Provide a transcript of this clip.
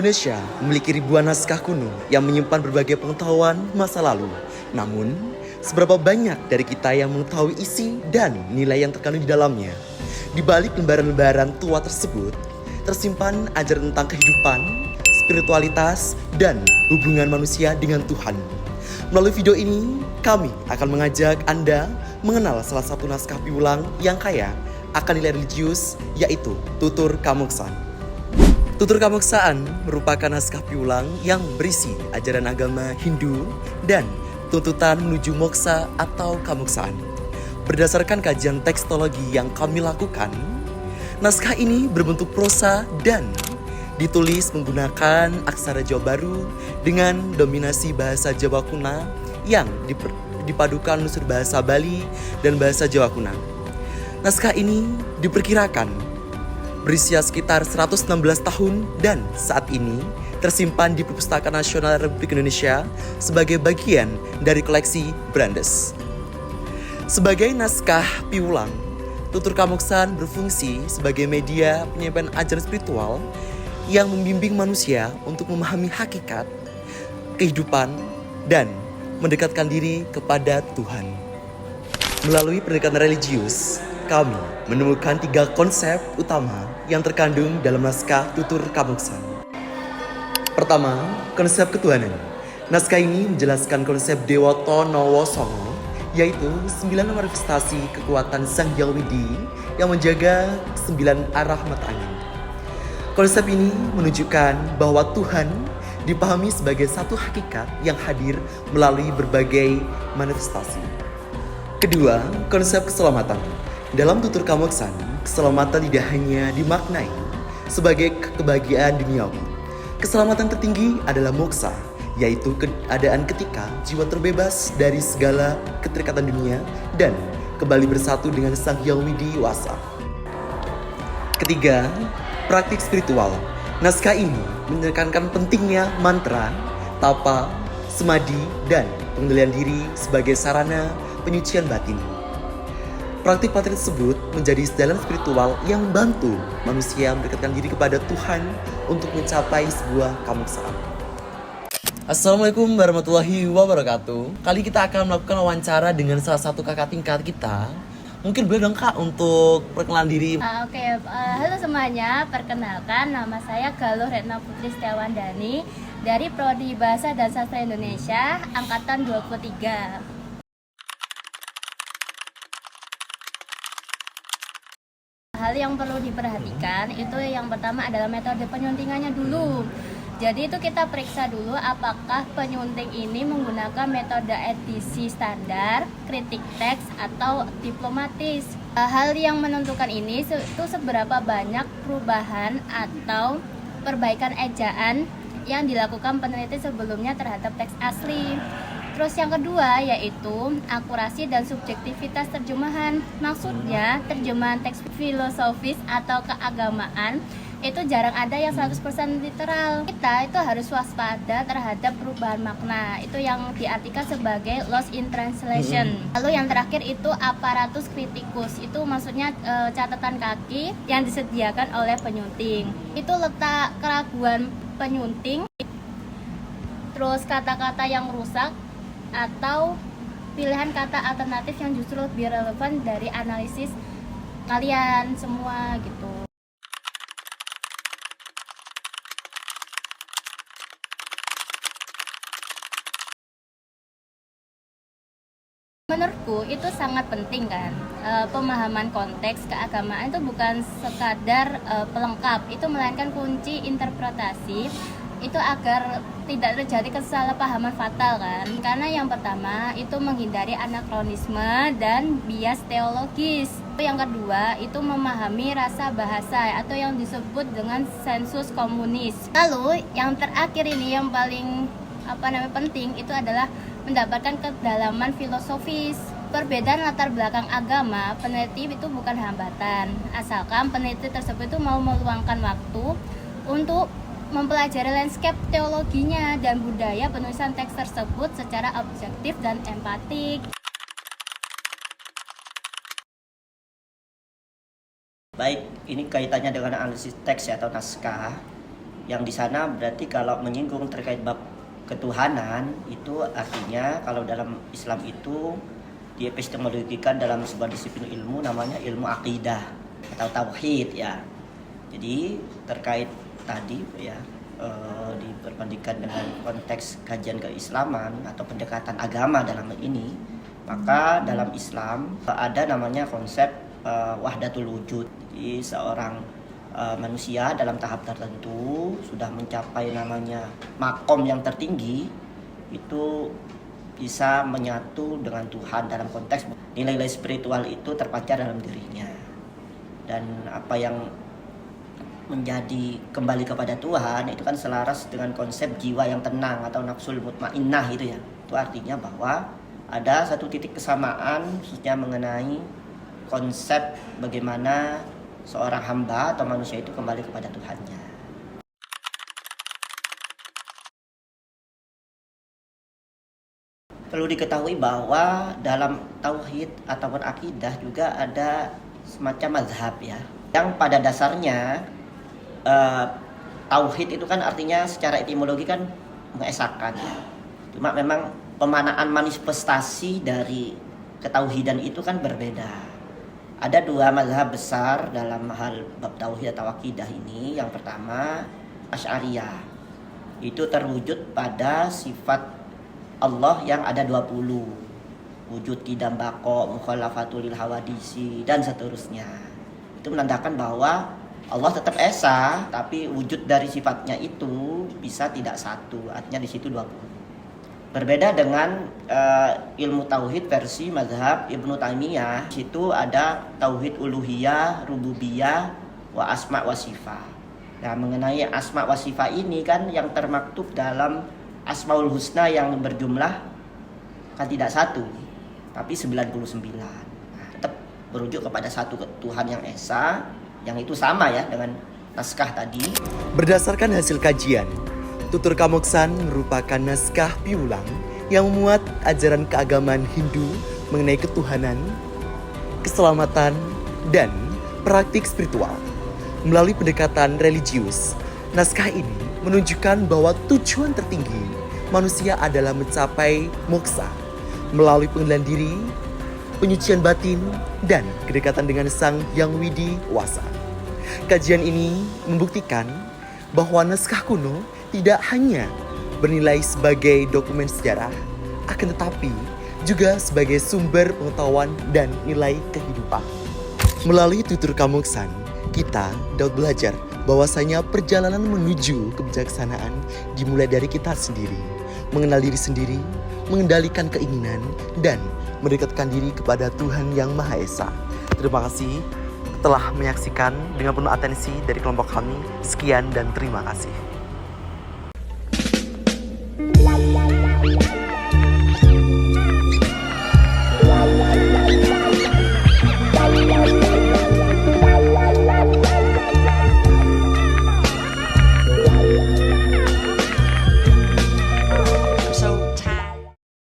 Indonesia memiliki ribuan naskah kuno yang menyimpan berbagai pengetahuan masa lalu. Namun, seberapa banyak dari kita yang mengetahui isi dan nilai yang terkandung di dalamnya? Di balik lembaran-lembaran tua tersebut, tersimpan ajaran tentang kehidupan, spiritualitas, dan hubungan manusia dengan Tuhan. Melalui video ini, kami akan mengajak Anda mengenal salah satu naskah piwulang yang kaya akan nilai religius, yaitu Tutur Kamuksan. Tutur Kamuksaan merupakan naskah piwulang yang berisi ajaran agama Hindu dan tuntutan menuju moksa atau kamuksaan. Berdasarkan kajian tekstologi yang kami lakukan, naskah ini berbentuk prosa dan ditulis menggunakan aksara Jawa Baru dengan dominasi bahasa Jawa Kuna yang dipadukan unsur bahasa Bali dan bahasa Jawa Kuna. Naskah ini diperkirakan berusia sekitar 116 tahun dan saat ini tersimpan di Perpustakaan Nasional Republik Indonesia sebagai bagian dari koleksi Brandes. Sebagai naskah piwulang, Tutur Kamuksan berfungsi sebagai media penyampaian ajaran spiritual yang membimbing manusia untuk memahami hakikat, kehidupan, dan mendekatkan diri kepada Tuhan. Melalui pendekatan religius, kami menemukan 3 konsep utama yang terkandung dalam naskah Tutur Kamuksan. Pertama, konsep ketuhanan. Naskah ini menjelaskan konsep Dewoto Nowo Songo, yaitu 9 manifestasi kekuatan Sang Hyang Widi yang menjaga 9 arah mata angin. Konsep ini menunjukkan bahwa Tuhan dipahami sebagai satu hakikat yang hadir melalui berbagai manifestasi. Kedua, konsep keselamatan. Dalam Tutur Kamuksan, keselamatan tidak hanya dimaknai sebagai kebahagiaan duniawi. Keselamatan tertinggi adalah moksa, yaitu keadaan ketika jiwa terbebas dari segala keterikatan dunia dan kembali bersatu dengan Sang Hyang Widi Wasa. Ketiga, praktik spiritual. Naskah ini menekankan pentingnya mantra, tapa, semadi, dan pengendalian diri sebagai sarana penyucian batin. Praktik-praktik tersebut menjadi jalan spiritual yang membantu manusia mendekatkan diri kepada Tuhan untuk mencapai sebuah kamuksaan. Assalamualaikum warahmatullahi wabarakatuh. Kali kita akan melakukan wawancara dengan salah satu kakak tingkat kita. Mungkin boleh dong Kak untuk perkenalan diri. Halo semuanya, perkenalkan nama saya Galuh Retna Putri Setiawandani dari Prodi Bahasa dan Sastra Indonesia Angkatan 23. Hal yang perlu diperhatikan itu yang pertama adalah metode penyuntingannya dulu. Jadi itu kita periksa dulu apakah penyunting ini menggunakan metode edisi standar, kritik teks, atau diplomatis. Hal yang menentukan ini itu seberapa banyak perubahan atau perbaikan ejaan yang dilakukan peneliti sebelumnya terhadap teks asli. Terus yang kedua yaitu akurasi dan subjektivitas terjemahan. Maksudnya terjemahan teks filosofis atau keagamaan itu jarang ada yang 100% literal. Kita itu harus waspada terhadap perubahan makna. Itu yang diartikan sebagai loss in translation. Lalu yang terakhir itu aparatus kritikus. Itu maksudnya catatan kaki yang disediakan oleh penyunting. Itu letak keraguan penyunting. Terus kata-kata yang rusak atau pilihan kata alternatif yang justru lebih relevan dari analisis kalian semua gitu. Menurutku itu sangat penting kan, pemahaman konteks keagamaan itu bukan sekadar pelengkap, itu melainkan kunci interpretasi itu agar tidak terjadi kesalahpahaman fatal kan. Karena yang pertama itu menghindari anakronisme dan bias teologis. Yang kedua itu memahami rasa bahasa atau yang disebut dengan sensus komunis. Lalu yang terakhir ini yang paling penting itu adalah mendapatkan kedalaman filosofis. Perbedaan latar belakang agama peneliti itu bukan hambatan, asalkan peneliti tersebut itu mau meluangkan waktu untuk mempelajari landscape teologinya dan budaya penulisan teks tersebut secara objektif dan empatik. Baik, ini kaitannya dengan analisis teks atau naskah. Yang di sana berarti kalau menyinggung terkait bab ketuhanan itu artinya kalau dalam Islam itu diepistemologikan dalam sebuah disiplin ilmu namanya ilmu akidah atau tauhid ya. Jadi terkait tadi ya diperbandingkan dengan konteks kajian keislaman atau pendekatan agama dalam hal ini, maka dalam Islam ada namanya konsep wahdatul wujud. Jadi seorang manusia dalam tahap tertentu sudah mencapai namanya makom yang tertinggi itu bisa menyatu dengan Tuhan dalam konteks nilai-nilai spiritual itu terpancar dalam dirinya, dan apa yang menjadi kembali kepada Tuhan itu kan selaras dengan konsep jiwa yang tenang atau nafsul mutmainnah itu ya. Itu artinya bahwa ada satu titik kesamaan khususnya mengenai konsep bagaimana seorang hamba atau manusia itu kembali kepada Tuhannya. Perlu diketahui bahwa dalam tauhid ataupun akidah juga ada semacam mazhab ya, yang pada dasarnya tauhid itu kan artinya secara etimologi kan mengesahkan ya. Cuma memang pemanaan manifestasi dari ketauhidan itu kan berbeda. Ada dua mazhab besar dalam hal bab tauhid atau akidah ini. Yang pertama Asy'ariyah. Itu terwujud pada sifat Allah yang ada 20. Wujud qidam baqa, mukhalafatul lil hawadisi dan seterusnya. Itu menandakan bahwa Allah tetap esa, tapi wujud dari sifatnya itu bisa tidak satu, artinya di situ 20. Berbeda dengan ilmu tauhid versi mazhab Ibnu Taimiyah, situ ada tauhid uluhiyah, rububiyah, wa asma wa sifat. Nah, mengenai asma wa sifat ini kan yang termaktub dalam Asmaul Husna yang berjumlah kan tidak satu, tapi 99. Nah, tetap merujuk kepada satu Tuhan yang esa, yang itu sama ya dengan naskah tadi. Berdasarkan hasil kajian, Tutur Kamoksan merupakan naskah piulang yang memuat ajaran keagamaan Hindu mengenai ketuhanan, keselamatan, dan praktik spiritual. Melalui pendekatan religius, naskah ini menunjukkan bahwa tujuan tertinggi manusia adalah mencapai moksa melalui pengendalian diri, penyucian batin, dan kedekatan dengan Sang Yang Widi Wasa. Kajian ini membuktikan bahwa naskah kuno tidak hanya bernilai sebagai dokumen sejarah, akan tetapi juga sebagai sumber pengetahuan dan nilai kehidupan. Melalui Tutur Kamoksan, kita dapat belajar bahwasanya perjalanan menuju kebijaksanaan dimulai dari kita sendiri, mengenal diri sendiri, mengendalikan keinginan, dan mendekatkan diri kepada Tuhan Yang Maha Esa. Terima kasih telah menyaksikan dengan penuh atensi dari kelompok kami. Sekian dan terima kasih.